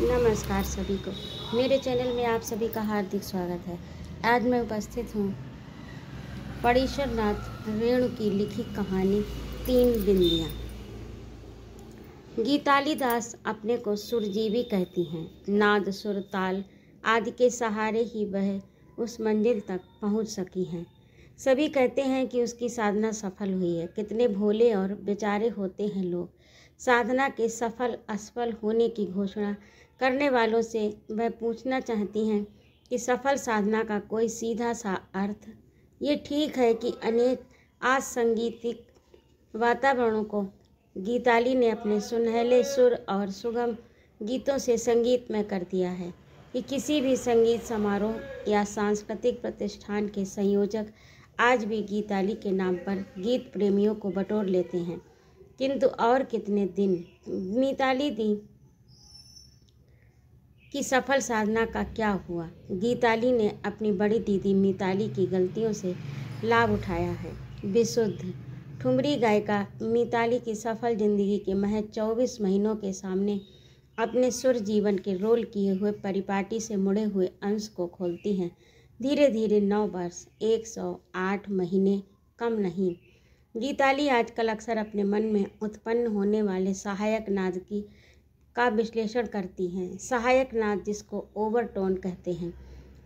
नमस्कार सभी को। मेरे चैनल में आप सभी का हार्दिक स्वागत है। आज मैं उपस्थित हूँ पणीश्वर नाथ रेणु की लिखी कहानी तीन बिंदियाँ। गीताली दास अपने को सुरजीवी कहती हैं। नाद, सुर, ताल आदि के सहारे ही वह उस मंजिल तक पहुँच सकी हैं। सभी कहते हैं कि उसकी साधना सफल हुई है। कितने भोले और बेचारे होते हैं लोग। साधना के सफल असफल होने की घोषणा करने वालों से वह पूछना चाहती हैं कि सफल साधना का कोई सीधा सा अर्थ। ये ठीक है कि अनेक असंगीतिक वातावरणों को गीताली ने अपने सुनहले सुर और सुगम गीतों से संगीतमय कर दिया है कि किसी भी संगीत समारोह या सांस्कृतिक प्रतिष्ठान के संयोजक आज भी गीताली के नाम पर गीत प्रेमियों को बटोर लेते हैं। किंतु और कितने दिन मिताली दी की सफल साधना का क्या हुआ। गीताली ने अपनी बड़ी दीदी मिताली की गलतियों से लाभ उठाया है। विशुद्ध ठुमरी गायिका मिताली की सफल जिंदगी के महज 24 महीनों के सामने अपने सुर जीवन के रोल किए हुए परिपाटी से मुड़े हुए अंश को खोलती हैं। धीरे धीरे 9 वर्ष 108 महीने कम नहीं। गीताली आजकल अक्सर अपने मन में उत्पन्न होने वाले सहायक नाद का विश्लेषण करती हैं। सहायक नाद जिसको ओवरटोन कहते हैं।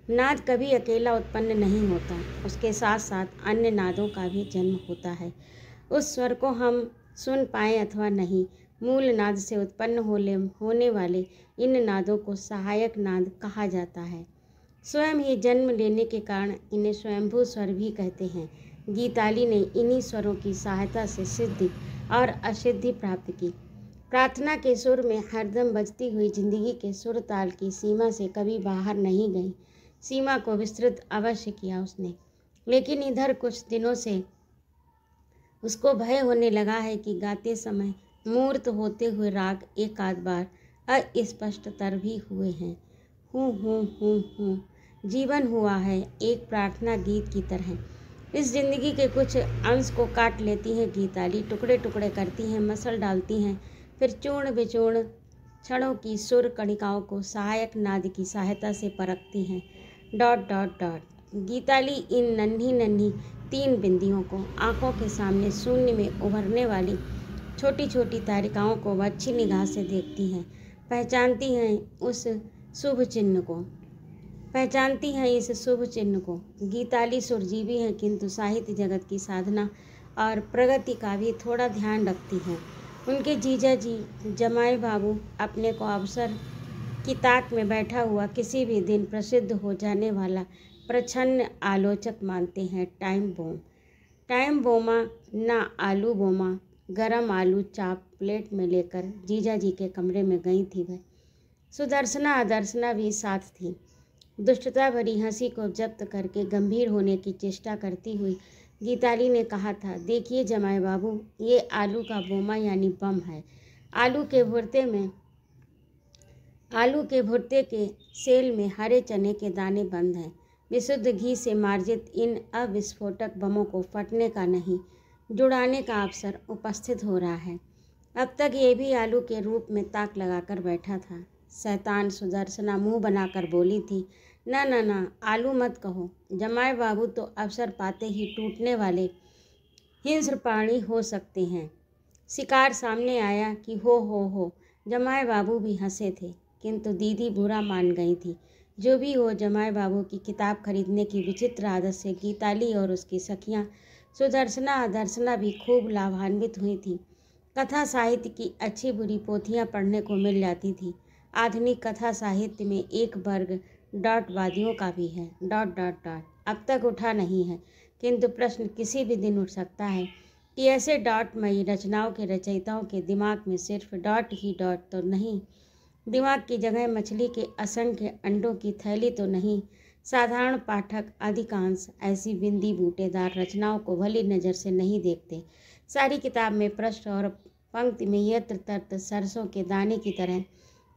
नाद कभी अकेला उत्पन्न नहीं होता, उसके साथ साथ अन्य नादों का भी जन्म होता है। उस स्वर को हम सुन पाएं अथवा नहीं, मूल नाद से उत्पन्न होने वाले इन नादों को सहायक नाद कहा जाता है। स्वयं ही जन्म लेने के कारण इन्हें स्वयंभू स्वर भी कहते हैं। गीताली ने इन्हीं स्वरों की सहायता से सिद्धि और असिद्धि प्राप्त की। प्रार्थना के सुर में हरदम बजती हुई जिंदगी के सुर ताल की सीमा से कभी बाहर नहीं गई। सीमा को विस्तृत अवश्य किया उसने, लेकिन इधर कुछ दिनों से उसको भय होने लगा है कि गाते समय मूर्त होते हुए राग एक आध बार अस्पष्टतर भी हुए हैं। हूँ जीवन हुआ है एक प्रार्थना गीत की तरह। इस जिंदगी के कुछ अंश को काट लेती है गीताली, टुकड़े टुकड़े करती हैं, मसल डालती हैं, फिर चूर्ण विचूर्ण क्षणों की सुर कणिकाओं को सहायक नाद की सहायता से परखती हैं। Dot dot dot. गीताली इन नन्ही नन्ही तीन बिंदियों को आंखों के सामने शून्य में उभरने वाली छोटी छोटी तारिकाओं को वह अच्छी निगाह से देखती हैं। पहचानती हैं इस शुभ चिन्ह को। गीताली सुरजीवी हैं, किंतु साहित्य जगत की साधना और प्रगति का भी थोड़ा ध्यान रखती हैं। उनके जीजा जी जमाई बाबू अपने को अवसर की ताक में बैठा हुआ किसी भी दिन प्रसिद्ध हो जाने वाला प्रछन्न आलोचक मानते हैं। टाइम बोमा ना आलू बोमा। गरम आलू चाप प्लेट में लेकर जीजा जी के कमरे में गई थी वह। सुदर्शना अदर्शना भी साथ थी। दुष्टता भरी हंसी को जब्त करके गंभीर होने की चेष्टा करती हुई गीताली ने कहा था, देखिए जमाई बाबू, ये आलू का बोमा यानी बम है। आलू के भुट्टे के सेल में हरे चने के दाने बंद हैं। विशुद्ध घी से मार्जित इन अविस्फोटक बमों को फटने का नहीं, जुड़ाने का अवसर उपस्थित हो रहा है। अब तक ये भी आलू के रूप में ताक लगाकर बैठा था। शैतान सुदर्शना मुंह बनाकर बोली थी, ना आलू मत कहो। जमाई बाबू तो अवसर पाते ही टूटने वाले हिंस्र प्राणी हो सकते हैं। शिकार सामने आया कि हो। जमाई बाबू भी हंसे थे, किंतु दीदी बुरा मान गई थी। जो भी हो, जमाई बाबू की किताब खरीदने की विचित्र आदत से गीताली और उसकी सखियां सुदर्शना अदर्शना भी खूब लाभान्वित हुई थी। कथा साहित्य की अच्छी बुरी पोथियां पढ़ने को मिल जाती थी। आधुनिक कथा साहित्य में एक वर्ग डॉटवादियों का भी है। Dot dot dot. अब तक उठा नहीं है, किंतु प्रश्न किसी भी दिन उठ सकता है कि ऐसे डॉटमयी रचनाओं के रचयिताओं के दिमाग में सिर्फ डॉट ही डॉट तो नहीं, दिमाग की जगह मछली के असंख्य अंडों की थैली तो नहीं। साधारण पाठक अधिकांश ऐसी बिंदी बूटेदार रचनाओं को भली नज़र से नहीं देखते। सारी किताब में पृष्ठ और पंक्ति में यत्र तत्र सरसों के दाने की तरह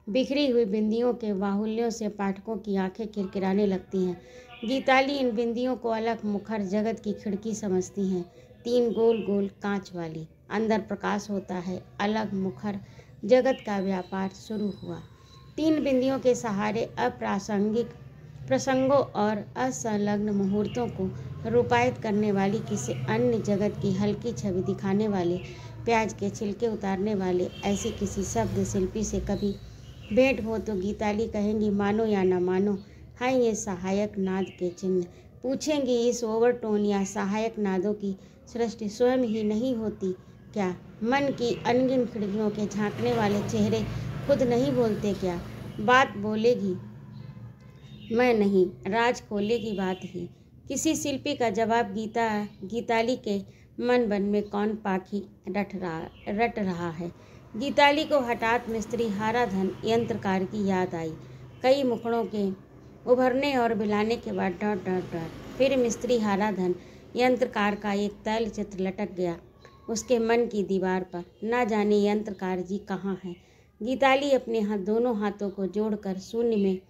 बिखरी हुई बिंदियों के बाहुल्यों से पाठकों की आंखें किरकिराने लगती हैं। गीताली इन बिंदियों को अलग मुखर जगत की खिड़की समझती हैं। 3 गोल गोल कांच वाली, अंदर प्रकाश होता है। अलग मुखर जगत का व्यापार शुरू हुआ। तीन बिंदियों के सहारे अप्रासंगिक प्रसंगों और असंलग्न मुहूर्तों को रूपायित करने वाली, किसी अन्य जगत की हल्की छवि दिखाने वाले, प्याज के छिलके उतारने वाले ऐसे किसी शब्द शिल्पी से कभी भेंट हो तो गीताली कहेंगी, मानो या न मानो, हाँ ये सहायक नाद के चिन्ह। पूछेंगी, इस ओवरटोन या सहायक नादों की सृष्टि स्वयं ही नहीं होती क्या? मन की अनगिन खिड़कियों के झांकने वाले चेहरे खुद नहीं बोलते क्या? बात बोलेगी, मैं नहीं, राज खोलेगी बात ही। किसी शिल्पी का जवाब गीताली के मन बन में कौन पाखी रट रहा है। गीताली को हठात मिस्त्री हाराधन यंत्रकार की याद आई। कई मुखड़ों के उभरने और बिलाने के बाद डॉट डॉट डॉट फिर मिस्त्री हाराधन यंत्रकार का एक तैल चित्र लटक गया उसके मन की दीवार पर। ना जाने यंत्रकार जी कहाँ हैं। गीताली अपने दोनों हाथों को जोड़कर शून्य में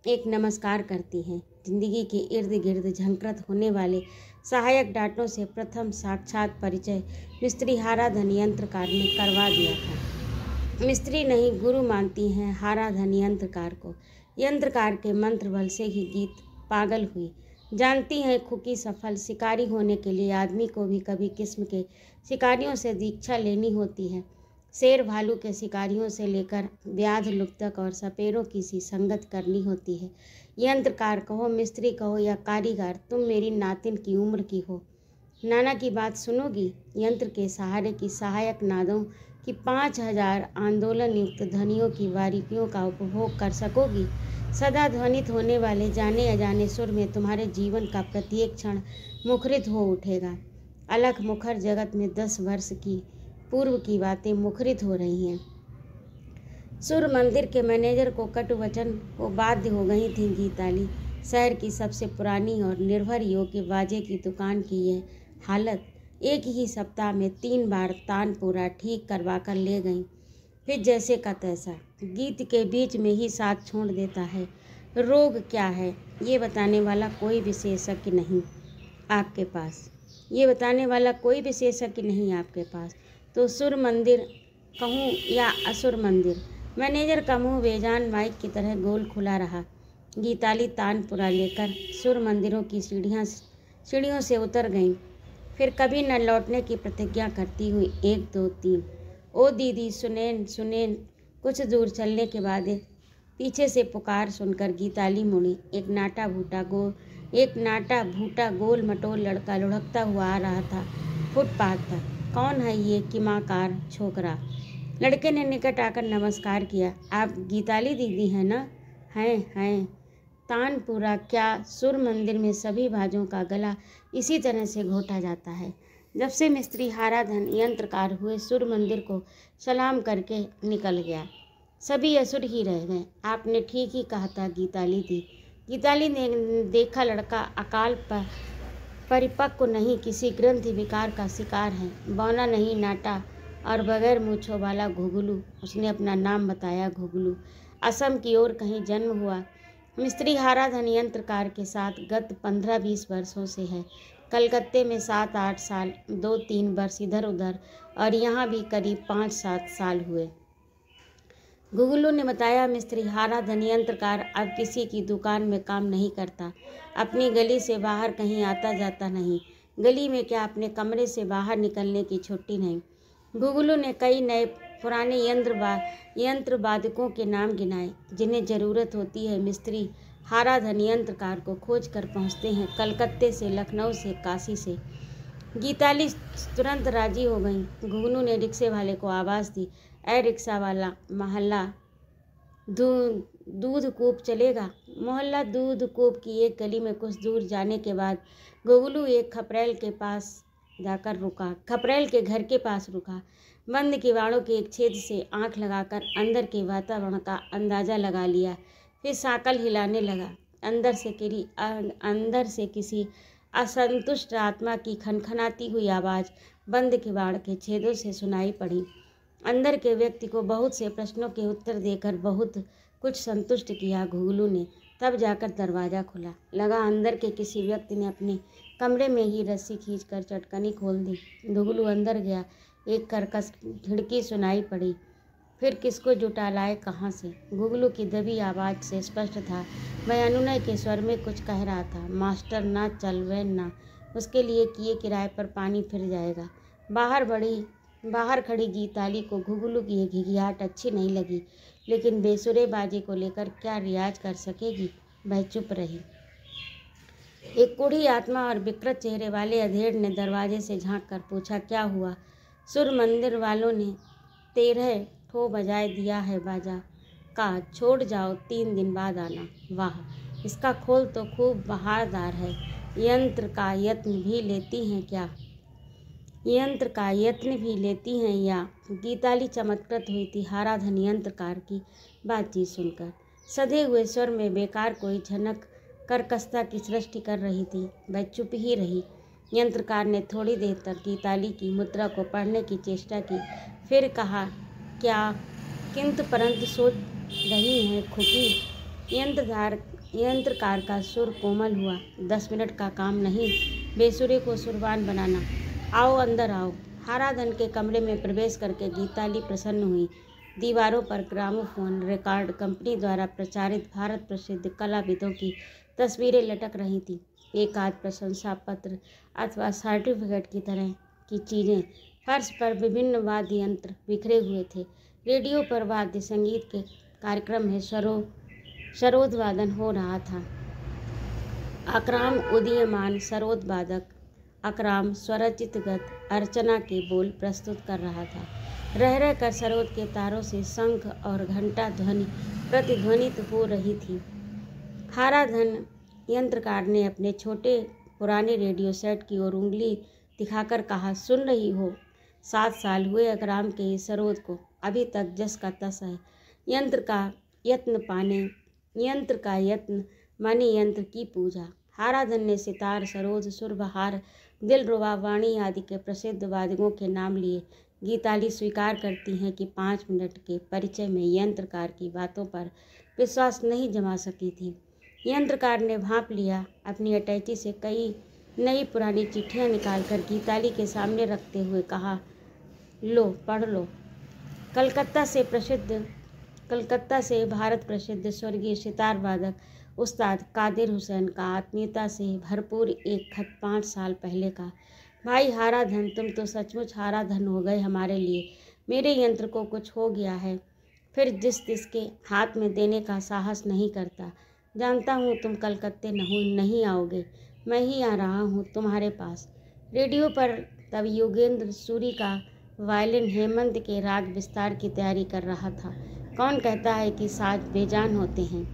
एक नमस्कार करती हैं। जिंदगी के इर्द गिर्द झंकृत होने वाले सहायक डांटों से प्रथम साक्षात परिचय मिस्त्री हाराधन यंत्रकार ने करवा दिया था। मिस्त्री नहीं, गुरु मानती हैं हाराधन यंत्रकार को। यंत्रकार के मंत्र बल से ही गीत पागल हुई। जानती हैं खुकी सफल शिकारी होने के लिए आदमी को भी कभी किस्म के शिकारियों से दीक्षा लेनी होती है। शेर भालू के शिकारियों से लेकर व्याध लुप्तक और सपेरों की सी संगत करनी होती है। यंत्रकार कहो, मिस्त्री कहो या कारीगर, तुम मेरी नातिन की उम्र की हो। नाना की बात सुनोगी? यंत्र के सहारे की सहायक नादों की 5000 आंदोलन युक्त ध्वनियों की बारीकियों का उपभोग कर सकोगी? सदा ध्वनित होने वाले जाने अजाने सुर में तुम्हारे जीवन का प्रत्येक क्षण मुखरित हो उठेगा। अलख मुखर जगत में 10 वर्ष की पूर्व की बातें मुखरित हो रही हैं। सुर मंदिर के मैनेजर को कटु वचन को बाध्य हो गई थी गीताली। शहर की सबसे पुरानी और निर्भर योग्य बाजे की दुकान की यह हालत। एक ही सप्ताह में 3 बार तानपुरा ठीक करवा कर ले गई, फिर जैसे का तैसा। गीत के बीच में ही साथ छोड़ देता है। रोग क्या है ये बताने वाला कोई विशेषज्ञ नहीं आपके पास। ये बताने वाला कोई विशेषज्ञ नहीं आपके पास। तो सुर मंदिर कहूँ या असुर मंदिर? मैनेजर का मुंह बेजान माइक की तरह गोल खुला रहा। गीताली तानपुरा लेकर सुर मंदिरों की सीढ़ियों से उतर गई। फिर कभी न लौटने की प्रतिज्ञा करती हुई 1 2 3। ओ दीदी सुनेन सुनेन। कुछ दूर चलने के बाद पीछे से पुकार सुनकर गीताली मुड़ी। एक नाटा भूटा गोल मटोल लड़का लुढ़कता हुआ आ रहा था फुटपाथ पर। कौन है ये किमाकार छोकरा? लड़के ने निकट आकर नमस्कार किया। आप गीताली दीदी हैं ना? हैं। तानपुरा क्या सुर मंदिर में सभी भाजों का गला इसी तरह से घोटा जाता है। जब से मिस्त्री हाराधन यंत्रकार हुए सुर मंदिर को सलाम करके निकल गया। सभी असुर ही रह गए। आपने ठीक ही कहा था गीताली दी। गीताली ने देखा लड़का अकाल पर परिपक्व नहीं, किसी ग्रंथि विकार का शिकार है। बौना नहीं, नाटा और बगैर मूछों वाला घुघुलू। उसने अपना नाम बताया, घुघुलू। असम की ओर कहीं जन्म हुआ। मिस्त्री हाराधन यंत्रकार के साथ गत 15-20 वर्षों से है। कलकत्ते में 7-8 साल, 2-3 वर्ष इधर उधर, और यहाँ भी करीब 5-7 साल हुए। घुघुलू ने बताया, मिस्त्री हाराधन यंत्रकार अब किसी की दुकान में काम नहीं करता। अपनी गली से बाहर कहीं आता जाता नहीं। गली में क्या, अपने कमरे से बाहर निकलने की छुट्टी नहीं। घुघुलू ने कई नए पुराने यंत्रवादकों के नाम गिनाए जिन्हें ज़रूरत होती है। मिस्त्री हाराधन यंत्रकार को खोज कर पहुँचते हैं कलकत्ते से, लखनऊ से, काशी से। गीताली तुरंत राजी हो गई। घुघुलू ने रिक्शे वाले को आवाज़ दी, ऐ रिक्शा वाला, मोहल्ला दूध कूप चलेगा? मोहल्ला दूध कूप की एक गली में कुछ दूर जाने के बाद घुघुलू एक खपरेल के घर के पास रुका। बंद किवाड़ों के एक छेद से आंख लगाकर अंदर के वातावरण का अंदाज़ा लगा लिया। फिर साकल हिलाने लगा। अंदर से किसी असंतुष्ट आत्मा की खनखनाती हुई आवाज़ बंद किवाड़ के छेदों से सुनाई पड़ी। अंदर के व्यक्ति को बहुत से प्रश्नों के उत्तर देकर बहुत कुछ संतुष्ट किया घुघुलू ने। तब जाकर दरवाज़ा खुला। लगा अंदर के किसी व्यक्ति ने अपने कमरे में ही रस्सी खींचकर चटकनी खोल दी। घुघुलू अंदर गया। एक कर्कश खिड़की सुनाई पड़ी। फिर किसको जुटा लाए कहाँ से। गुगलू की दबी आवाज़ से स्पष्ट था, वह अनुनय के स्वर में कुछ कह रहा था। मास्टर ना चल वैन ना, उसके लिए किए किराए पर पानी फिर जाएगा। बाहर खड़ी गीताली को गुगलू की ये घिघियाहट अच्छी नहीं लगी, लेकिन बेसुरे बाजे को लेकर क्या रियाज कर सकेगी। वह चुप रही। एक बूढ़ी आत्मा और विकृत चेहरे वाले अधेड़ ने दरवाजे से झांक कर पूछा, क्या हुआ। सुर मंदिर वालों ने 13 ठो बजाए दिया है बाजा का, छोड़ जाओ 3 दिन बाद आना। वाह, इसका खोल तो खूब बहारदार है। यंत्र का यत्न भी लेती हैं क्या? यंत्र का यत्न भी लेती हैं या? गीताली चमत्कृत हुई थी हाराधन यंत्रकार की बातचीत सुनकर। सधे हुए स्वर में बेकार कोई झनक कर्कशता की सृष्टि कर रही थी। वह चुप ही रही। यंत्रकार ने थोड़ी देर तक गीताली की मुद्रा को पढ़ने की चेष्टा की, फिर कहा, क्या किंतु परंतु सोच रही हैं खुकी। यंत्रकार का सुर कोमल हुआ, 10 मिनट का काम नहीं बेसुरे को सुरवान बनाना। आओ अंदर आओ। हाराधन के कमरे में प्रवेश करके गीताली प्रसन्न हुई। दीवारों पर ग्रामोफोन रिकॉर्ड कंपनी द्वारा प्रचारित भारत प्रसिद्ध कलाविदों की तस्वीरें लटक रही थीं। एक आध प्रशंसा पत्र अथवा सर्टिफिकेट की तरह की चीज़ें फर्श पर विभिन्न वाद्य यंत्र बिखरे हुए थे। रेडियो पर वाद्य संगीत के कार्यक्रम में सरोदवादन हो रहा था। अकराम उदीयमान सरोदवादक अकराम स्वरचित गत अर्चना के बोल प्रस्तुत कर रहा था। रह रह कर सरोद के तारों से शंख और घंटा ध्वनि प्रतिध्वनित हो रही थी। हाराधन यंत्रकार ने अपने छोटे पुराने रेडियो सेट की ओर उंगली दिखाकर कहा, सुन रही हो? 7 साल हुए अकराम के इस सरोद को, अभी तक जस का तस है। यंत्र का यत्न माने यंत्र की पूजा। हाराधन ने सितार, सरोद, सुरबहार, दिलरुबा, वाणी आदि के प्रसिद्ध वादकों के नाम लिए। गीताली स्वीकार करती हैं कि 5 मिनट के परिचय में यंत्रकार की बातों पर विश्वास नहीं जमा सकी थी। यंत्रकार ने भांप लिया। अपनी अटैची से कई नई पुरानी चिट्ठियां निकालकर गीताली के सामने रखते हुए कहा, लो पढ़ लो। कलकत्ता से भारत प्रसिद्ध स्वर्गीय सितार वादक उस्ताद कादिर हुसैन का आत्मीयता से भरपूर एक खत 5 साल पहले का। भाई हाराधन, तुम तो सचमुच हाराधन हो गए हमारे लिए। मेरे यंत्र को कुछ हो गया है, फिर जिस तिसके हाथ में देने का साहस नहीं करता। जानता हूँ तुम कलकत्ते नहीं आओगे, मैं ही आ रहा हूँ तुम्हारे पास। रेडियो पर तब योगेंद्र सूरी का वायलिन हेमंत के राग विस्तार की तैयारी कर रहा था। कौन कहता है कि साज बेजान होते हैं।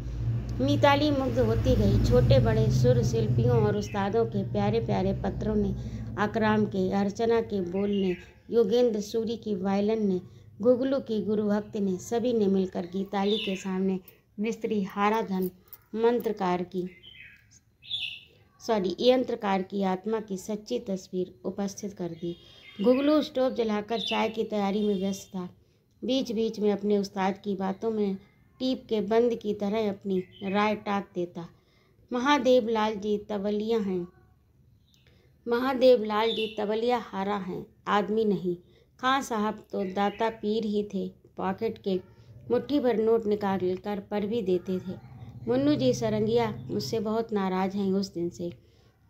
मिताली मुग्ध होती गई। छोटे बड़े सुर शिल्पियों और उस्तादों के प्यारे प्यारे पत्रों ने, अकराम के, अर्चना के बोल ने, योगेंद्र सूरी की वायलिन ने, गुगलू की गुरुभक्ति ने, सभी ने मिलकर गीताली के सामने मिस्त्री हाराधन यंत्रकार की आत्मा की सच्ची तस्वीर उपस्थित कर दी। गुगलू स्टोव जलाकर चाय की तैयारी में व्यस्त था। बीच बीच में अपने उस्ताद की बातों में टीप के बंद की तरह अपनी राय टाक देता। महादेव लाल जी तवलिया हारा हैं, आदमी नहीं। खां साहब तो दाता पीर ही थे, पॉकेट के मुट्ठी भर नोट निकाल कर पर भी देते थे। मुन्नू जी सरंगिया मुझसे बहुत नाराज़ हैं उस दिन से।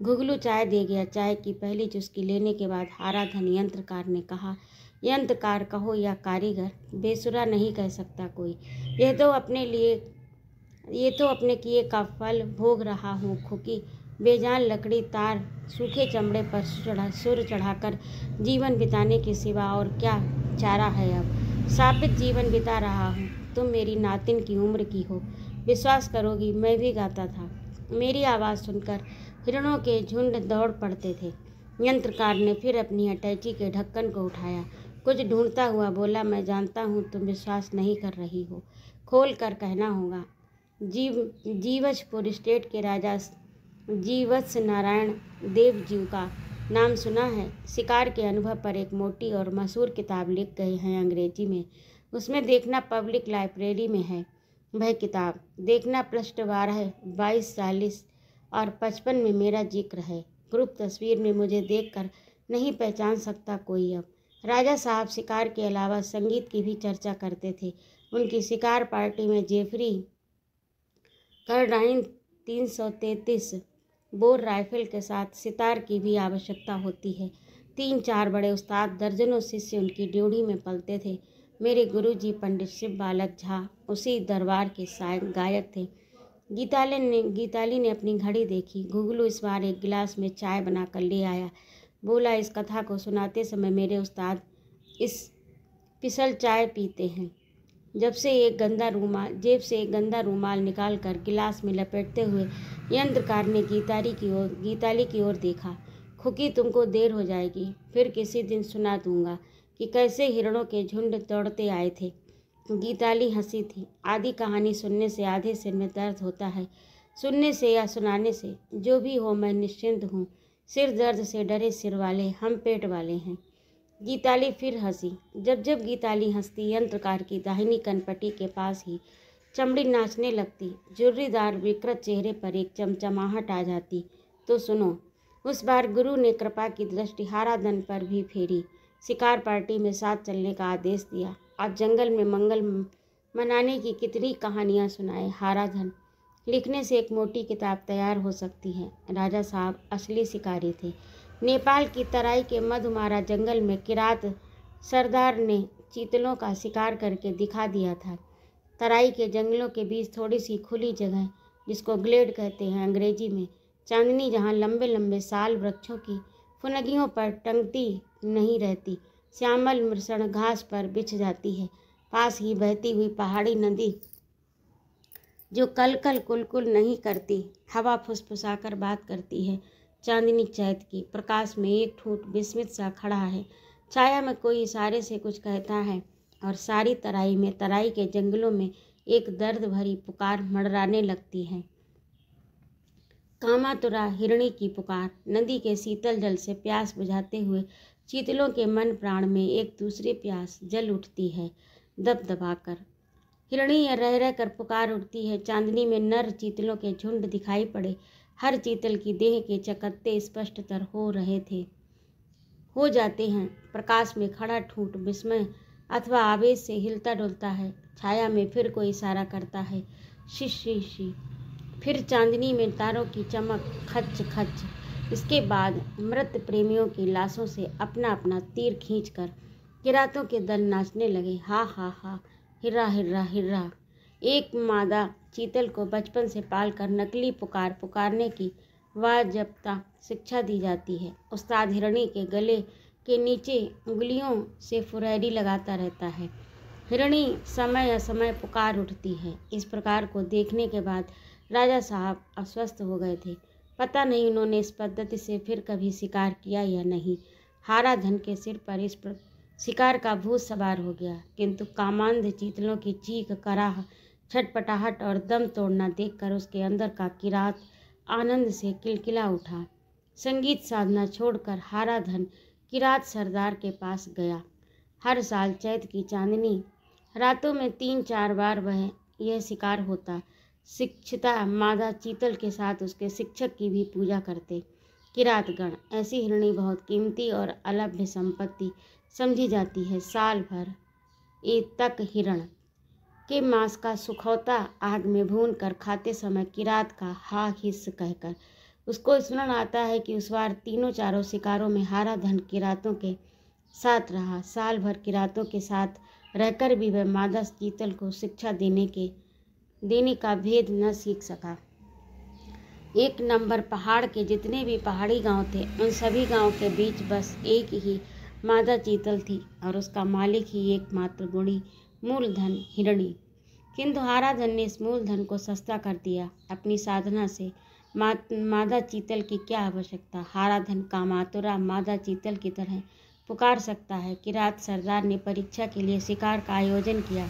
गुगलू चाय दे गया। चाय की पहली चुस्की लेने के बाद हाराधन यंत्रकार ने कहा, यंत्रकार कहो या कारीगर, बेसुरा नहीं कह सकता कोई। ये तो अपने किए का फल भोग रहा हूँ खुकी। बेजान लकड़ी, तार, सूखे चमड़े पर सुर चढ़ाकर जीवन बिताने के सिवा और क्या चारा है। अब साबित जीवन बिता रहा हूँ। तुम मेरी नातिन की उम्र की हो। विश्वास करोगी, मैं भी गाता था। मेरी आवाज़ सुनकर हिरणों के झुंड दौड़ पड़ते थे। यंत्रकार ने फिर अपनी अटैची के ढक्कन को उठाया, कुछ ढूंढता हुआ बोला, मैं जानता हूँ तुम विश्वास नहीं कर रही हो, खोल कर कहना होगा। जीवजपुर स्टेट के राजा जीवत्स नारायण देव जी का नाम सुना है? शिकार के अनुभव पर एक मोटी और मशहूर किताब लिख गए हैं अंग्रेजी में। उसमें देखना पब्लिक लाइब्रेरी में है। वह किताब देखना पृष्ठ 12, 22, 40 और 55 में मेरा जिक्र है। ग्रुप तस्वीर में मुझे देखकर नहीं पहचान सकता कोई अब। राजा साहब शिकार के अलावा संगीत की भी चर्चा करते थे। उनकी शिकार पार्टी में जेफरी कर्डाइन 333 बोर राइफल के साथ सितार की भी आवश्यकता होती है। 3-4 बड़े उस्ताद, दर्जनों शिष्य उनकी ड्योढ़ी में पलते थे। मेरे गुरुजी पंडित शिव बालक झा उसी दरबार के गायक थे। गीताली ने अपनी घड़ी देखी। घुघलू इस बार एक गिलास में चाय बनाकर ले आया। बोला, इस कथा को सुनाते समय मेरे उस्ताद इस पिसल चाय पीते हैं। जेब से एक गंदा रूमाल निकालकर गिलास में लपेटते हुए यंत्रकार ने गीताली की ओर देखा। खुकी, तुमको देर हो जाएगी, फिर किसी दिन सुना दूंगा कि कैसे हिरणों के झुंड दौड़ते आए थे। गीताली हंसी थी। आधी कहानी सुनने से आधे सिर में दर्द होता है, सुनने से या सुनाने से, जो भी हो मैं निश्चिंत हूँ। सिर दर्द से डरे सिर वाले हम पेट वाले हैं। गीताली फिर हंसी। जब गीताली हंसती, यंत्रकार की दाहिनी कनपटी के पास ही चमड़ी नाचने लगती। झुर्रीदार विकृत चेहरे पर एक चमचमाहट आ जाती। तो सुनो। उस बार गुरु ने कृपा की दृष्टि हाराधन पर भी फेरी। शिकार पार्टी में साथ चलने का आदेश दिया। आज जंगल में मंगल मनाने की कितनी कहानियाँ सुनाए। हाराधन लिखने से एक मोटी किताब तैयार हो सकती है। राजा साहब असली शिकारी थे। नेपाल की तराई के मधुमारा जंगल में किरात सरदार ने चीतलों का शिकार करके दिखा दिया था। तराई के जंगलों के बीच थोड़ी सी खुली जगह, जिसको ग्लेड कहते हैं अंग्रेजी में, चांदनी, जहाँ लंबे लंबे साल वृक्षों की फुनगियों पर टंगती नहीं रहती, श्यामल मृषण घास पर बिछ जाती है। पास ही बहती हुई पहाड़ी नदी जो कलकल कुलकुल नहीं करती, हवा फुसफुसाकर बात करती है। चांदनी चैत की प्रकाश में एक ठूंठ विस्मित सा खड़ा है। छाया में कोई इशारे से कुछ कहता है और सारी तराई के जंगलों में एक दर्द भरी पुकार मंडराने लगती है। कामातुरा हिरणी की पुकार। नदी के शीतल जल से प्यास बुझाते हुए चीतलों के मन प्राण में एक दूसरी प्यास जल उठती है, दबदबाकर। हिरणी रह रह कर पुकार उठती है। चांदनी में नर चीतलों के झुंड दिखाई पड़े। हर चीतल की देह के चकत्ते स्पष्टतर हो जाते हैं। प्रकाश में खड़ा ठूंठ विस्मय अथवा आवेश से हिलता डुलता है। छाया में फिर कोई इशारा करता है, शी। फिर चांदनी में तारों की चमक, खच खच। इसके बाद मृत प्रेमियों की लाशों से अपना अपना तीर खींचकर किरातों के दल नाचने लगे। हा, हिर्रा हिर्रा हिर्रा। एक मादा चीतल को बचपन से पालकर नकली पुकार पुकारने की वाजबता शिक्षा दी जाती है। उस्ताद हिरणी के गले के नीचे उंगलियों से फुरैरी लगाता रहता है। हिरणी समय असमय पुकार उठती है। इस प्रकार को देखने के बाद राजा साहब अस्वस्थ हो गए थे। पता नहीं उन्होंने इस पद्धति से फिर कभी शिकार किया या नहीं। हाराधन के सिर पर इस शिकार का भूत सवार हो गया, किंतु कामांध चीतलों की चीख, कराह, छटपटाहट और दम तोड़ना देखकर उसके अंदर का किरात आनंद से किलकिला उठा। संगीत साधना छोड़कर हाराधन किरात सरदार के पास गया। हर साल चैत की चांदनी रातों में 3-4 बार वह यह शिकार होता। शिक्षिता मादा चीतल के साथ उसके शिक्षक की भी पूजा करते। किरातगण ऐसी हिरणी बहुत कीमती और अलभ्य संपत्ति समझी जाती है। साल भर तक हिरण के मांस का सुखौता आग में भून कर खाते समय किरात का हा हिस्स कहकर उसको स्मरण आता है कि उस बार 3-4 शिकारों में हाराधन किरातों के साथ रहा। साल भर किरातों के साथ रहकर भी वह मादा चीतल को शिक्षा देने का भेद न सीख सका। 1 नंबर पहाड़ के जितने भी पहाड़ी गांव थे, उन सभी गांव के बीच बस एक ही मादा चीतल थी और उसका मालिक ही एकमात्र गुणी मूलधन हिरणी। किंतु हाराधन ने इस मूलधन को सस्ता कर दिया। अपनी साधना से मादा चीतल की क्या आवश्यकता। हाराधन कामातुरा मादा चीतल की तरह पुकार सकता है। किरात सरदार ने परीक्षा के लिए शिकार का आयोजन किया।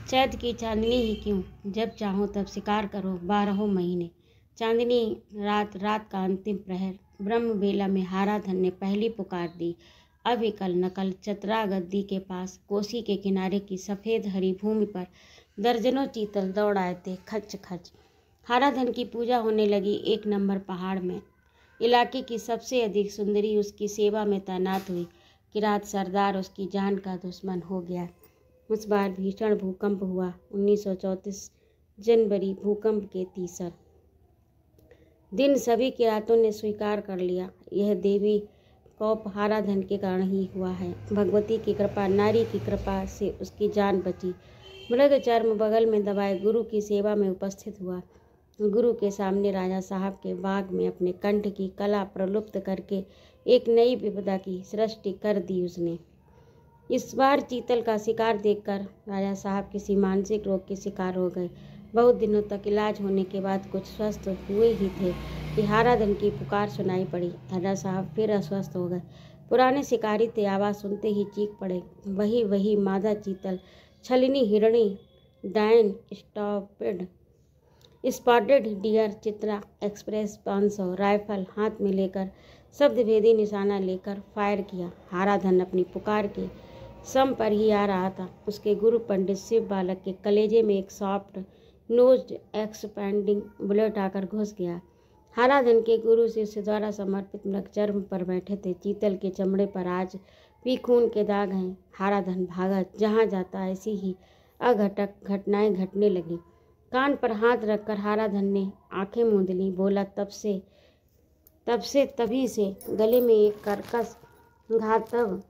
चैत की चांदनी ही क्यों, जब चाहो तब शिकार करो 12 महीने। चांदनी रात का अंतिम प्रहर ब्रह्म बेला में हाराधन ने पहली पुकार दी। अविकल नकल चतरा गद्दी के पास कोसी के किनारे की सफ़ेद हरी भूमि पर दर्जनों चीतल दौड़ आए थे, खच खच। हाराधन की पूजा होने लगी 1 नंबर पहाड़ में। इलाके की सबसे अधिक सुंदरी उसकी सेवा में तैनात हुई। किरात सरदार उसकी जान का दुश्मन हो गया। उस बार भीषण भूकंप हुआ। 1934 जनवरी भूकंप के 30 दिन सभी किरातों ने स्वीकार कर लिया, यह देवी कोप हाराधन के कारण ही हुआ है। भगवती की कृपा, नारी की कृपा से उसकी जान बची। मृग चर्म बगल में दबाए गुरु की सेवा में उपस्थित हुआ। गुरु के सामने राजा साहब के बाग में अपने कंठ की कला प्रलुप्त करके एक नई विपदा की सृष्टि कर दी उसने। इस बार चीतल का शिकार देखकर राजा साहब किसी मानसिक रोग के शिकार हो गए। बहुत दिनों तक इलाज होने के बाद कुछ स्वस्थ हुए ही थे कि हाराधन की पुकार सुनाई पड़ी। राजा साहब फिर अस्वस्थ हो गए। पुराने शिकारी थे, आवाज़ सुनते ही चीख पड़े। वही मादा चीतल, छलनी हिरणी, डायन, spotted deer, Chitra express 500 rifle हाथ में लेकर शब्दभेदी निशाना लेकर फायर किया। हाराधन अपनी पुकार के सम पर ही आ रहा था। उसके गुरु पंडित शिव बालक के कलेजे में एक सॉफ्ट नोज्ड एक्सपेंडिंग बुलेट आकर घुस गया। हाराधन के गुरु शिष्य द्वारा समर्पित मृगचर्म पर बैठे थे। चीतल के चमड़े पर आज भी खून के दाग हैं। हाराधन भागा, जहाँ जाता ऐसी ही अघटक घटनाएं घटने लगी। कान पर हाथ रखकर हाराधन ने आंखें मूंद लीं। बोला, तभी से गले में एक कर्कश घातक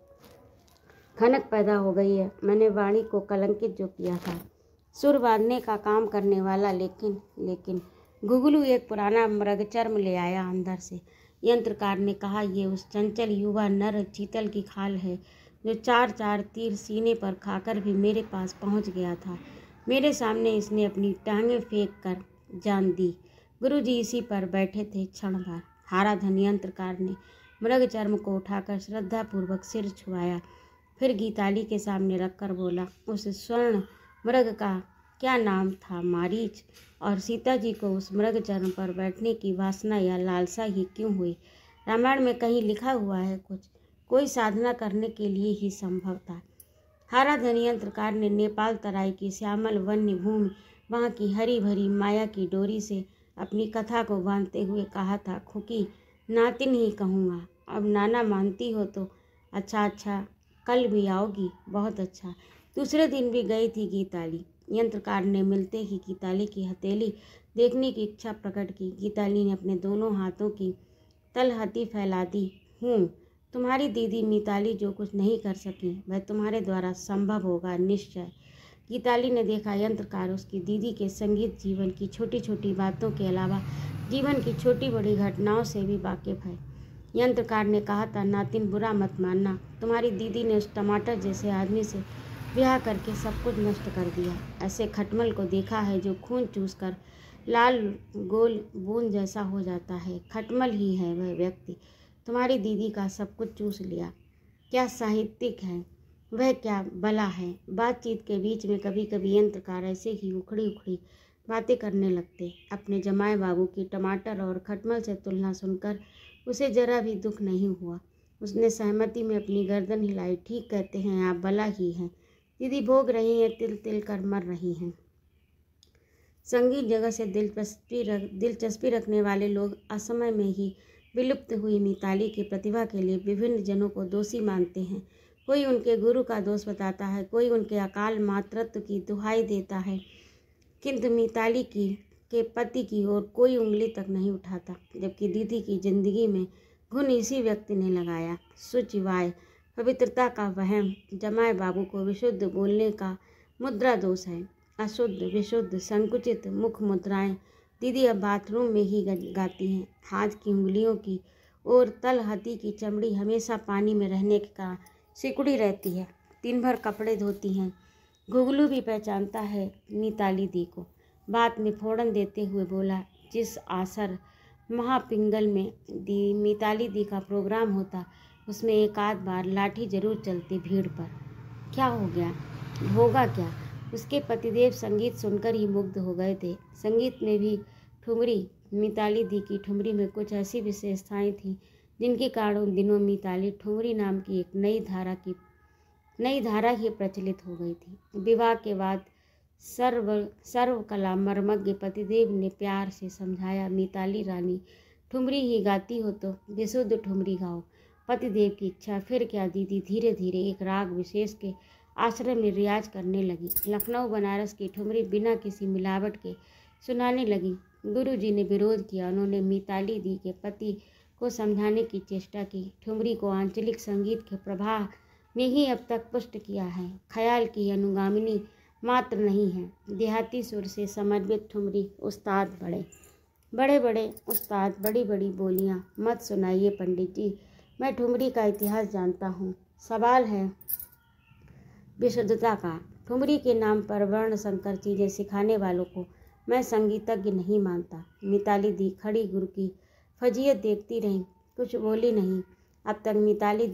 खनक पैदा हो गई है। मैंने वाणी को कलंकित जो किया था, सुर बांधने का काम करने वाला, लेकिन गुगलू एक पुराना मृगचर्म ले आया अंदर से। यंत्रकार ने कहा, ये उस चंचल युवा नर चीतल की खाल है जो 4 तीर सीने पर खाकर भी मेरे पास पहुंच गया था। मेरे सामने इसने अपनी टांगें फेंक कर जान दी। गुरुजी इसी पर बैठे थे क्षण भर। हाराधन यंत्रकार ने मृगचर्म को उठाकर श्रद्धापूर्वक सिर छुआया, फिर गीताली के सामने रखकर बोला, उस स्वर्ण मृग का क्या नाम था? मारीच। और सीता जी को उस मृगचर्म पर बैठने की वासना या लालसा ही क्यों हुई? रामायण में कहीं लिखा हुआ है कोई साधना करने के लिए ही संभव था। हाराधन यंत्रकार ने नेपाल तराई की श्यामल वन्य भूमि, वहाँ की हरी भरी माया की डोरी से अपनी कथा को बांधते हुए कहा था, खुकी नातिन ही कहूँगा। अब नाना मानती हो तो अच्छा, कल भी आओगी? बहुत अच्छा। दूसरे दिन भी गई थी गीताली। यंत्रकार ने मिलते ही गीताली की हथेली देखने की इच्छा प्रकट की। गीताली ने अपने दोनों हाथों की तलहटी फैला दी। तुम्हारी दीदी मिताली जो कुछ नहीं कर सकी वह तुम्हारे द्वारा संभव होगा निश्चय। गीताली ने देखा यंत्रकार उसकी दीदी के संगीत जीवन की छोटी छोटी बातों के अलावा जीवन की छोटी बड़ी घटनाओं से भी वाकिफ है। यंत्रकार ने कहा था, नातिन बुरा मत मानना, तुम्हारी दीदी ने उस टमाटर जैसे आदमी से ब्याह करके सब कुछ नष्ट कर दिया। ऐसे खटमल को देखा है जो खून चूस कर लाल गोल बूंद जैसा हो जाता है। खटमल ही है वह व्यक्ति। तुम्हारी दीदी का सब कुछ चूस लिया। क्या साहित्यिक है वह, क्या बला है। बातचीत के बीच में कभी कभी यंत्रकार ऐसे ही उखड़ी बातें करने लगते। अपने जमाए बाबू की टमाटर और खटमल से तुलना सुनकर उसे जरा भी दुख नहीं हुआ। उसने सहमति में अपनी गर्दन हिलाई। ठीक कहते हैं आप, बला ही हैं। दीदी भोग रही हैं, तिल तिल कर मर रही हैं। संगीत जगत से दिलचस्पी रखने वाले लोग असमय में ही विलुप्त हुई मिताली की प्रतिभा के लिए विभिन्न जनों को दोषी मानते हैं। कोई उनके गुरु का दोष बताता है, कोई उनके अकाल मातृत्व की दुहाई देता है, किंतु मिताली के पति की ओर कोई उंगली तक नहीं उठाता। जबकि दीदी की जिंदगी में घुन इसी व्यक्ति ने लगाया। शुचिवाय, पवित्रता का वहम, जमाए बाबू को विशुद्ध बोलने का मुद्रा दोष है। अशुद्ध, विशुद्ध, संकुचित मुख मुद्राएं दीदी अब बाथरूम में ही गाती हैं। हाथ की उंगलियों की और तलहटी की चमड़ी हमेशा पानी में रहने के कारण सिकुड़ी रहती है। दिन भर कपड़े धोती हैं। गुगलू भी पहचानता है मिताली दी को। बात में फोड़न देते हुए बोला, जिस आसर महापिंगल में मिताली दी का प्रोग्राम होता उसमें एक आध बार लाठी जरूर चलती भीड़ पर। क्या हो गया? होगा क्या? उसके पतिदेव संगीत सुनकर ही मुग्ध हो गए थे। संगीत में भी ठुमरी, मिताली दी की ठुमरी में कुछ ऐसी विशेषताएं थीं जिनके कारण उन दिनों मिताली ठुमरी नाम की एक नई धारा ही प्रचलित हो गई थी। विवाह के बाद सर्व कला मर्मज्ञ पतिदेव ने प्यार से समझाया, मिताली रानी ठुमरी ही गाती हो तो विशुद्ध ठुमरी गाओ। पतिदेव की इच्छा। फिर क्या दीदी धीरे धीरे एक राग विशेष के आश्रम में रियाज करने लगी। लखनऊ बनारस की ठुमरी बिना किसी मिलावट के सुनाने लगी। गुरुजी ने विरोध किया। उन्होंने मिताली दी के पति को समझाने की चेष्टा की। ठुमरी को आंचलिक संगीत के प्रभाव ने ही अब तक पुष्ट किया है, ख्याल की अनुगामिनी मात्र नहीं है। देहाती सुर से समन्वित ठुमरी उस्ताद बड़े बड़े उस्ताद, बड़ी बड़ी बोलियां मत सुनाइए पंडित जी, मैं ठुमरी का इतिहास जानता हूँ। सवाल है विशुद्धता का। ठुमरी के नाम पर वर्ण संकर चीज़ें सिखाने वालों को मैं संगीतज्ञ नहीं मानता। मिताली दी खड़ी गुरु की फजीयत देखती रही, कुछ बोली नहीं। अब तक मिताली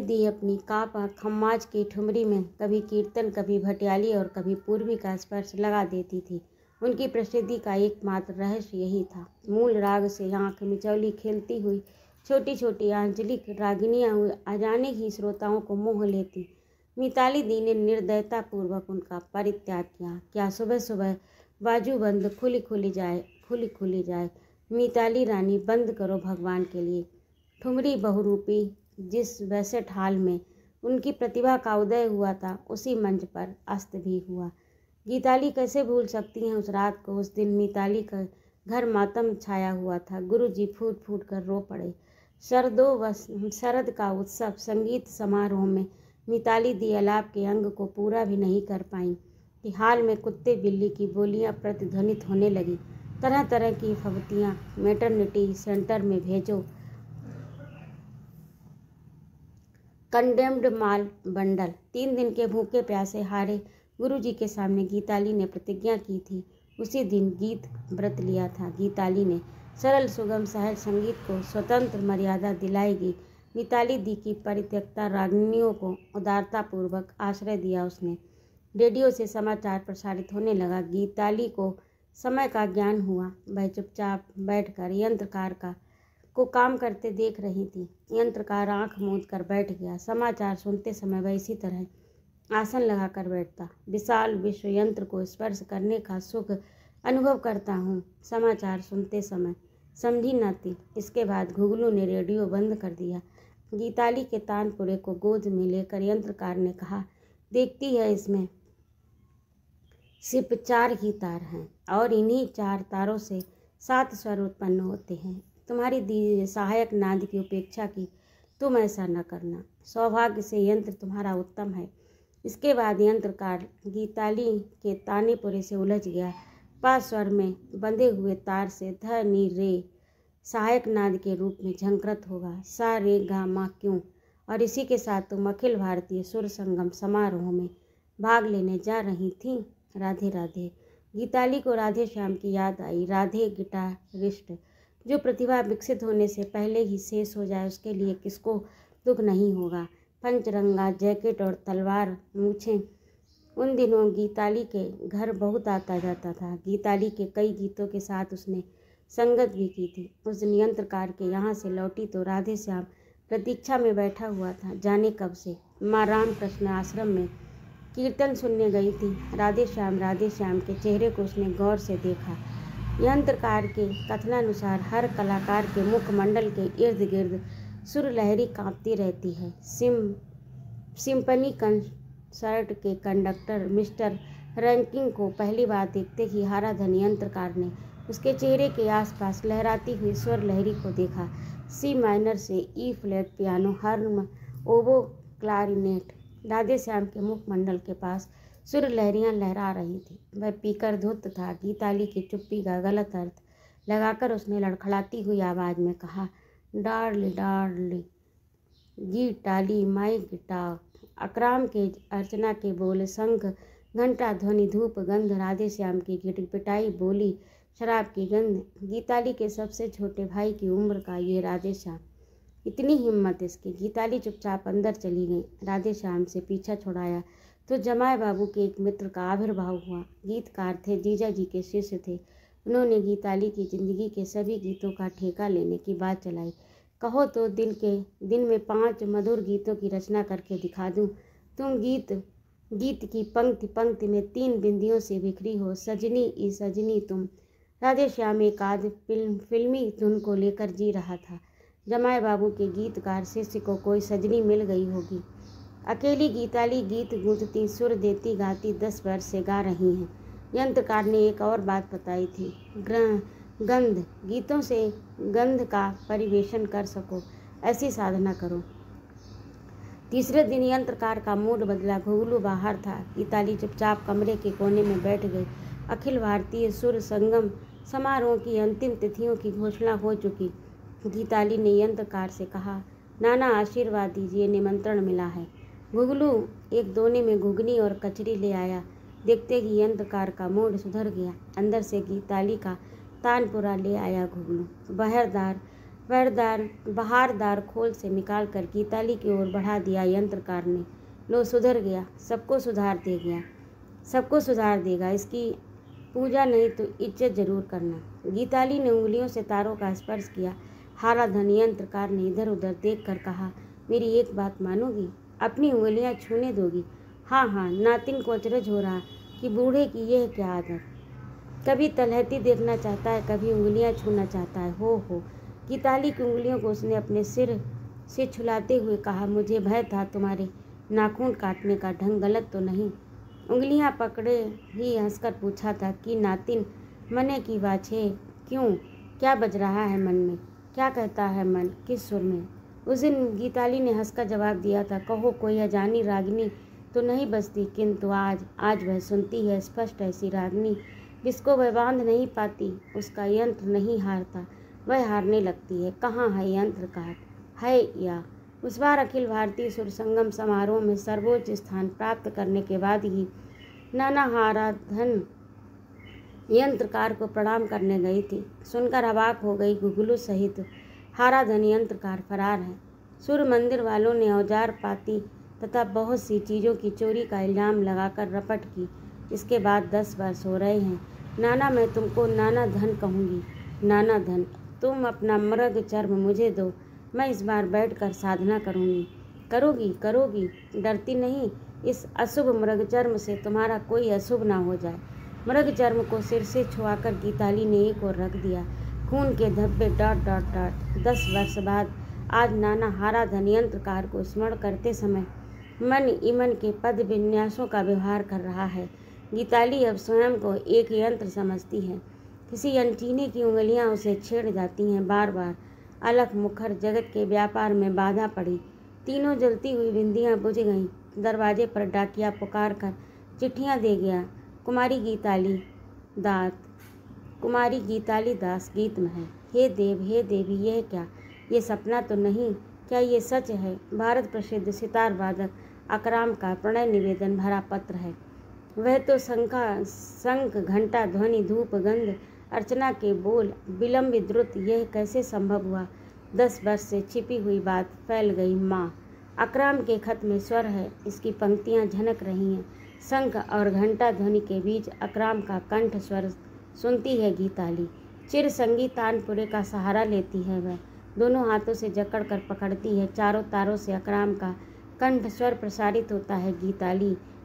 दी अपनी काप खम्माज की ठुमरी में कभी कीर्तन, कभी भटियाली और कभी पूर्वी का स्पर्श लगा देती थी। उनकी प्रसिद्धि का एकमात्र रहस्य यही था। मूल राग से आँख मिचौली खेलती हुई छोटी छोटी आंचलिक रागिनियाँ अजाने ही श्रोताओं को मोह लेती। मिताली दी ने निर्दयतापूर्वक उनका परित्याग किया। क्या सुबह सुबह बाजूबंद खुली खुली जाए। मिताली रानी, बंद करो भगवान के लिए। ठुमरी बहुरूपी जिस वैसे हाल में उनकी प्रतिभा का उदय हुआ था, उसी मंच पर अस्त भी हुआ। गीताली कैसे भूल सकती हैं उस रात को। उस दिन मिताली का घर मातम छाया हुआ था। गुरुजी फूट फूट कर रो पड़े। शरद का उत्सव संगीत समारोह में मिताली दी आलाप के अंग को पूरा भी नहीं कर पाई कि हाल में कुत्ते बिल्ली की बोलियां प्रतिध्वनित होने लगी। तरह तरह की फबतियां, मैटरनिटी सेंटर में भेजो, कंडेम्ड माल बंडल। 3 दिन के भूखे प्यासे हारे गुरुजी के सामने गीताली ने प्रतिज्ञा की थी। उसी दिन गीत व्रत लिया था। गीताली ने सरल सुगम सहज संगीत को स्वतंत्र मर्यादा दिलाएगी। मिताली दी की परित्यक्ता रागिनियों को उदारतापूर्वक आश्रय दिया उसने। रेडियो से समाचार प्रसारित होने लगा। गीताली को समय का ज्ञान हुआ। वह चुपचाप बैठकर यंत्रकार को काम करते देख रही थी। यंत्रकार आंख मूंद कर बैठ गया। समाचार सुनते समय वह इसी तरह आसन लगाकर बैठता। विशाल विश्व यंत्र को स्पर्श करने का सुख अनुभव करता हूँ। समाचार सुनते समय समझी न थी। इसके बाद घुगलू ने रेडियो बंद कर दिया। गीताली के तानपुरे को गोद में लेकर यंत्रकार ने कहा, देखती है इसमें सिर्फ 4 ही तार हैं और इन्हीं 4 तारों से 7 स्वर उत्पन्न होते हैं। तुम्हारी सहायक नाद की उपेक्षा की, तुम ऐसा न करना। सौभाग्य से यंत्र तुम्हारा उत्तम है। इसके बाद यंत्रकार गीताली के तानेपुरे से उलझ गया। 5 स्वर में बंधे हुए तार से ध नी रे सहायक नाद के रूप में झंकृत होगा। सा रे गा मा क्यों। और इसी के साथ तुम अखिल भारतीय सुर संगम समारोह में भाग लेने जा रही थी। राधे राधे। गीताली को राधे श्याम की याद आई। राधे गिटारिस्ट, जो प्रतिभा विकसित होने से पहले ही शेष हो जाए, उसके लिए किसको दुख नहीं होगा। पंचरंगा जैकेट और तलवार मूछें। उन दिनों गीताली के घर बहुत आता जाता था। गीताली के कई गीतों के साथ उसने संगत भी की थी। उस दिन यंत्रकार के यहाँ से लौटी तो राधे श्याम प्रतीक्षा में बैठा हुआ था। जाने कब से माँ रामकृष्ण आश्रम में कीर्तन सुनने गई थी। राधे श्याम के चेहरे को उसने गौर से देखा। यंत्रकार के कथनानुसार हर कलाकार के मुखमंडल के इर्द गिर्द सुर लहरी कांपती रहती है। सिम्फनी कंसर्ट के कंडक्टर मिस्टर रैंकिंग को पहली बार देखते ही हाराधन यंत्रकार ने उसके चेहरे के आसपास लहराती हुई स्वर लहरी को देखा। सी माइनर से ई flat piano, harm, ओबो, क्लारिनेट। Radhe Shyam के मुखमंडल के पास सुर लहरियाँ लहरा रही थी। वह पीकर धुत था। गीताली की चुप्पी का गलत अर्थ लगाकर उसने लड़खड़ाती हुई आवाज़ में कहा, डार्ली गीताली माई गिटार। अकराम के अर्चना के बोल, शंख घंटा ध्वनि, धूप गंध, राधे श्याम की गिटपिटाई बोली, शराब की गंध। गीताली के सबसे छोटे भाई की उम्र का ये राधे श्याम, इतनी हिम्मत इसकी। गीताली चुपचाप अंदर चली गई। राधे श्याम से पीछा छुड़ाया तो जमाई बाबू के एक मित्र का आविर्भाव हुआ। गीतकार थे, जीजा जी के शिष्य थे। उन्होंने गीताली की जिंदगी के सभी गीतों का ठेका लेने की बात चलाई। कहो तो दिन में 5 मधुर गीतों की रचना करके दिखा दूं। तुम गीत की पंक्ति पंक्ति में 3 बिंदियों से बिखरी हो। सजनी ई सजनी तुम, राधे श्याम एक आध फिल्मी धुन को लेकर जी रहा था। जमाई बाबू के गीतकार शिष्य को कोई सजनी मिल गई होगी। अकेली गीताली गीत गूंजती, सुर देती गाती 10 वर्ष से गा रही हैं। यंत्रकार ने एक और बात बताई थी, गंध, गीतों से गंध का परिवेशन कर सको, ऐसी साधना करो। तीसरे दिन यंत्रकार का मूड बदला। घुघलू बाहर था। गीताली चुपचाप कमरे के कोने में बैठ गई। अखिल भारतीय सुर संगम समारोह की अंतिम तिथियों की घोषणा हो चुकी। गीताली ने यंत्रकार से कहा, नाना आशीर्वाद दीजिए, निमंत्रण मिला है। घुघलू एक दोने में घुगनी और कचरी ले आया। देखते ही यंत्रकार का मूड सुधर गया। अंदर से गीताली का तानपुरा ले आया घुघलू। बहारदार खोल से निकाल कर गीताली की ओर बढ़ा दिया यंत्रकार ने। लो, सुधर गया, सबको सुधार देगा। इसकी पूजा नहीं तो इज्जत जरूर करना। गीताली ने उंगलियों से तारों का स्पर्श किया। हाराधन यंत्रकार ने इधर उधर देखकर कहा, मेरी एक बात मानोगी? अपनी उंगलियां छूने दोगी? हाँ, नातिन को अचरज हो रहा कि बूढ़े की यह क्या आदत। कभी तलहटी देखना चाहता है, कभी उंगलियां छूना चाहता है। हो। गीताली की उंगलियों को उसने अपने सिर से छुलाते हुए कहा, मुझे भय था तुम्हारे नाखून काटने का ढंग गलत तो नहीं। उंगलियां पकड़े ही हंसकर पूछा था कि नातिन, मने की वाछे क्यों? क्या बज रहा है मन में? क्या कहता है मन? किस सुर में? उस दिन गीताली ने हंसकर जवाब दिया था, कहो कोई अजानी रागनी तो नहीं बजती, किंतु आज वह सुनती है स्पष्ट ऐसी रागनी जिसको वह बांध नहीं पाती, उसका यंत्र नहीं हारता, वह हारने लगती है। कहाँ है यंत्रकार? है या? उस बार अखिल भारतीय सुर संगम समारोह में सर्वोच्च स्थान प्राप्त करने के बाद ही नाना हाराधन यंत्रकार को प्रणाम करने गई थी। सुनकर अवाक हो गई घुघलू सहित हाराधन यंत्रकार फरार है। सूर्य मंदिर वालों ने औजार पाती तथा बहुत सी चीज़ों की चोरी का इल्ज़ाम लगाकर रपट की। इसके बाद 10 वर्ष हो रहे हैं। नाना, मैं तुमको नाना धन कहूँगी। नाना धन? तुम अपना मृग चर्म मुझे दो, मैं इस बार बैठकर साधना करूँगी। करोगी? डरती नहीं? इस अशुभ मृग चर्म से तुम्हारा कोई अशुभ ना हो जाए। मृग चर्म को सिर से छुआकर गीताली ने एक ओर रख दिया। खून के धब्बे ... 10 वर्ष बाद आज नाना हाराधन यंत्रकार को स्मरण करते समय मन ईमन के पद विन्यासों का व्यवहार कर रहा है। गीताली अब स्वयं को एक यंत्र समझती है। किसी अनचीनी की उंगलियां उसे छेड़ जाती हैं बार बार। अलख मुखर जगत के व्यापार में बाधा पड़ी। तीनों जलती हुई बिंदियां बुझ गईं। दरवाजे पर डाकिया पुकार कर चिट्ठियां दे गया। कुमारी गीताली दास गीत में है। हे देवी, यह क्या? ये सपना तो नहीं? क्या ये सच है? भारत प्रसिद्ध सितार वादक अकराम का प्रणय निवेदन भरा पत्र है। वह तो शंख घंटा ध्वनि धूप गंध अर्चना के बोल विलंब द्रुत, यह कैसे संभव हुआ? 10 वर्ष से छिपी हुई बात फैल गई। माँ, अकराम के खत में स्वर है, इसकी पंक्तियाँ झनक रही हैं। शंख और घंटा ध्वनि के बीच अकराम का कंठ स्वर सुनती है गीताली। चिर संगी तानपुरे का सहारा लेती है वह। दोनों हाथों से जकड़ कर पकड़ती है। चारों तारों से अकराम का कंठ स्वर प्रसारित होता है।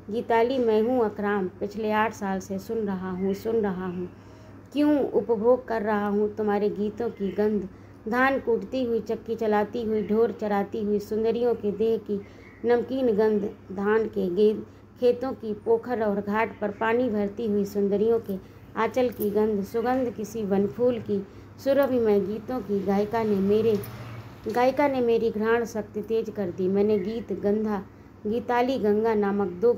गीताली, मैं हूँ अकराम, पिछले 8 साल से सुन रहा हूँ, क्यों उपभोग कर रहा हूँ तुम्हारे गीतों की गंध। धान कूटती हुई, चक्की चलाती हुई, ढोर चराती हुई सुंदरियों के देह की नमकीन गंध, धान के खेतों की, पोखर और घाट पर पानी भरती हुई सुंदरियों के आंचल की गंध, सुगंध किसी वनफूल की, सुरभिमय गीतों की। गायिका ने मेरी घ्राण शक्ति तेज कर दी। मैंने गीताली गंगा नामक 2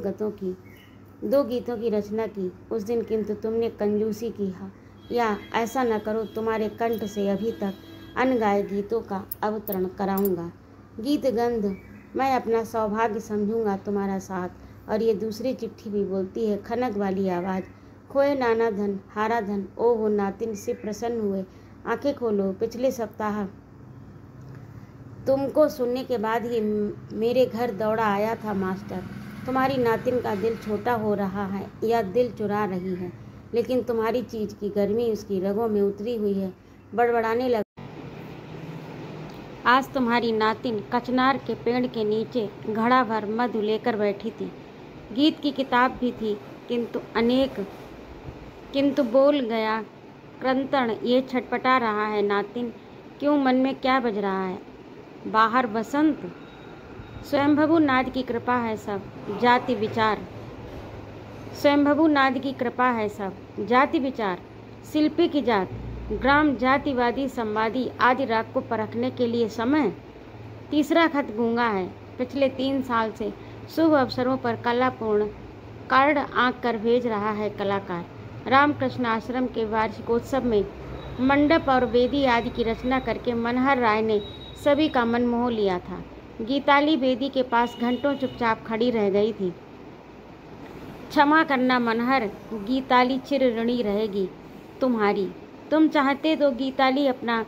गीतों की रचना की उस दिन, किंतु तुमने कंजूसी की है। या ऐसा न करो, तुम्हारे कंठ से अभी तक अनगाए गीतों का अवतरण कराऊंगा। गीत गंध, मैं अपना सौभाग्य समझूंगा तुम्हारा साथ। और ये दूसरी चिट्ठी भी बोलती है, खनक वाली आवाज़, खोए नाना धन हाराधन, ओ वो नातिन से प्रसन्न हुए, आंखें खोलो। पिछले सप्ताह तुमको सुनने के बाद ही मेरे घर दौड़ा आया था मास्टर। तुम्हारी नातिन का दिल छोटा हो रहा है या दिल चुरा रही है, लेकिन तुम्हारी चीज़ की गर्मी उसकी रगों में उतरी हुई है। बड़बड़ाने लगा। आज तुम्हारी नातिन कचनार के पेड़ के नीचे घड़ा भर मधु लेकर बैठी थी। गीत की किताब भी थी, किंतु बोल गया क्रंतन ये छटपटा रहा है नातिन, क्यों मन में क्या बज रहा है? बाहर बसंत। स्वयंभू नाद की कृपा है सब जाति विचार। स्वयंभू नाद की कृपा है सब जाति विचार। शिल्पी की जात ग्राम जातिवादी संवादी आदि राग को परखने के लिए समय। तीसरा खत गूंगा है। पिछले 3 साल से शुभ अवसरों पर कलापूर्ण कार्ड आंक कर भेज रहा है कलाकार। रामकृष्ण आश्रम के वार्षिकोत्सव में मंडप और वेदी आदि की रचना करके मनहर राय ने सभी का मन मोह लिया था। गीताली वेदी के पास घंटों चुपचाप खड़ी रह गई थी। क्षमा करना मनहर, गीताली चिर ऋणी रहेगी तुम्हारी। तुम चाहते तो गीताली अपना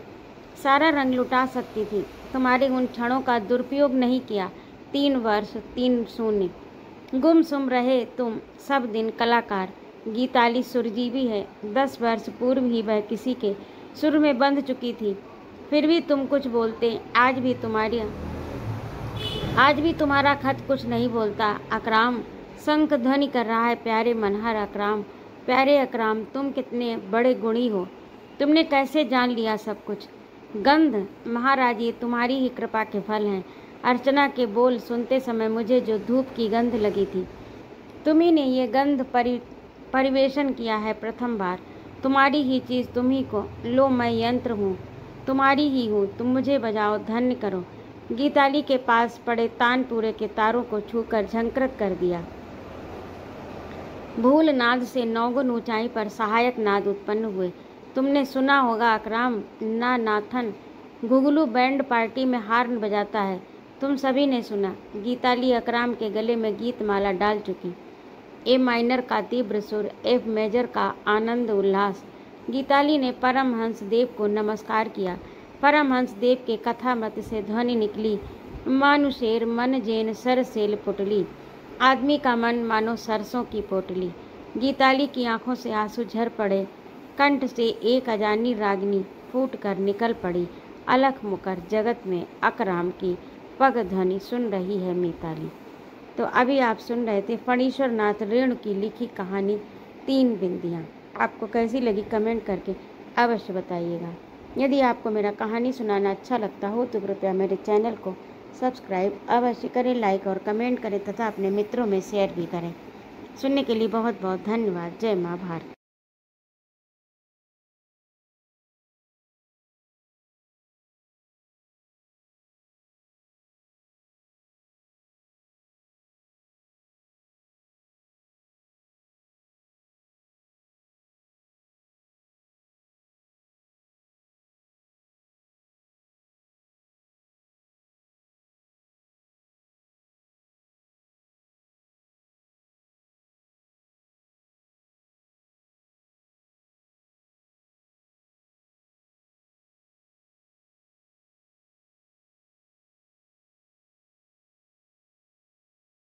सारा रंग लुटा सकती थी। तुम्हारे उन क्षणों का दुरुपयोग नहीं किया। 3 वर्ष 3 शून्य गुमसुम रहे तुम सब दिन कलाकार। गीताली सुरजीवी है। 10 वर्ष पूर्व ही वह किसी के सुर में बंध चुकी थी। फिर भी तुम कुछ बोलते। आज भी तुम्हारा खत कुछ नहीं बोलता। अकराम शंख ध्वनि कर रहा है। प्यारे मनहर अकराम, प्यारे अकराम, तुम कितने बड़े गुणी हो। तुमने कैसे जान लिया सब कुछ? गंध महाराज ये तुम्हारी ही कृपा के फल हैं। अर्चना के बोल सुनते समय मुझे जो धूप की गंध लगी थी, तुम्ही ने ये गंध परिवेशन किया है प्रथम बार। तुम्हारी ही चीज़ तुम्ही को। लो मैं यंत्र हूँ, तुम्हारी ही हूँ। तुम मुझे बजाओ, धन्य करो। गीताली के पास पड़े तानपुरे के तारों को छूकर झंकृत कर दिया। भूल नाद से 9 गुण ऊंचाई पर सहायक नाद उत्पन्न हुए। तुमने सुना होगा अकराम, ना नाथन घुघलू बैंड पार्टी में हार्न बजाता है। तुम सभी ने सुना। गीताली अकराम के गले में गीत माला डाल चुकी। ए माइनर का तीव्र सुर, एफ मेजर का आनंद उल्लास। गीताली ने परमहंस देव को नमस्कार किया। परमहंस देव के कथामृत से ध्वनि निकली, मानुषेर मन जेन सरसेल पुटली। आदमी का मन मानो सरसों की पोटली। गीताली की आंखों से आंसू झर पड़े। कंठ से एक अजानी रागनी फूट कर निकल पड़ी। अलख मुकर जगत में अकराम की पग ध्वनि सुन रही है मिताली। तो अभी आप सुन रहे थे फणीश्वर नाथ रेणु की लिखी कहानी 3 बिंदियाँ। आपको कैसी लगी कमेंट करके अवश्य बताइएगा। यदि आपको मेरा कहानी सुनाना अच्छा लगता हो तो कृपया मेरे चैनल को सब्सक्राइब अवश्य करें, लाइक और कमेंट करें तथा अपने मित्रों में शेयर भी करें। सुनने के लिए बहुत बहुत धन्यवाद। जय माँ भारती।